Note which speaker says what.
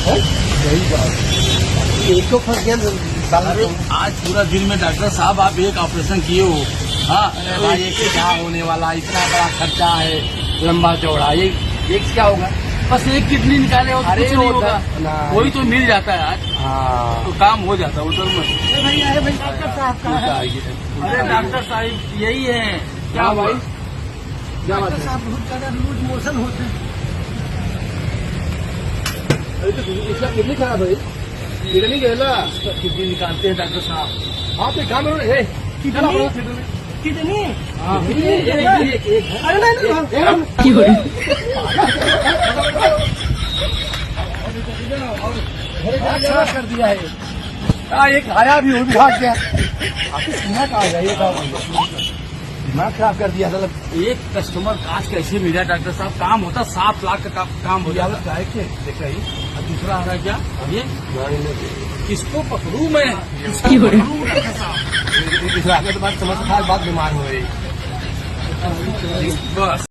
Speaker 1: यही बात एक तो फंस गया।
Speaker 2: अरे आज पूरा दिन में डॉक्टर साहब आप एक ऑपरेशन किए हो। हाँ
Speaker 1: भाई ये क्या होने वाला, इतना बड़ा खर्चा है, लंबा चौड़ा, ये क्या होगा?
Speaker 2: बस एक किडनी निकाले हो तो
Speaker 1: अरे
Speaker 2: कुछ नहीं
Speaker 1: वो
Speaker 2: होगा,
Speaker 1: ना-
Speaker 2: वही तो मिल जाता है आज,
Speaker 1: हाँ
Speaker 2: तो काम हो जाता है उधर में।
Speaker 1: डॉक्टर साहब कहाँ है?
Speaker 2: अरे डॉक्टर साहब यही है। क्या
Speaker 1: हाँ
Speaker 2: भाई
Speaker 1: भाई, क्या बात है?
Speaker 3: बहुत ज्यादा लूज मोशन होते हैं।
Speaker 1: अरे तो इसका किडनी खराब है, किडनी जो है ना,
Speaker 2: किडनी निकालते हैं डॉक्टर साहब।
Speaker 1: आप एक काम करो, है
Speaker 3: कितनी?
Speaker 1: हाँ,
Speaker 3: अरे नहीं
Speaker 1: अच्छा कर दिया है। एक आया भी हो भी भाग गया। आपको सीना कहा गया, ये दिमाग खराब कर दिया। मतलब
Speaker 2: एक कस्टमर आज कैसे मिला डॉक्टर साहब? काम होता 7 लाख का काम हो जाता।
Speaker 1: गाय के देख रही,
Speaker 2: और दूसरा आ रहा है क्या ये?
Speaker 1: दूसरा
Speaker 2: किसको पकड़ू मैं? किसको पकड़ू डॉक्टर साहब?
Speaker 1: आगे तो बात समझ, हर बात बीमार हो रही।
Speaker 2: बस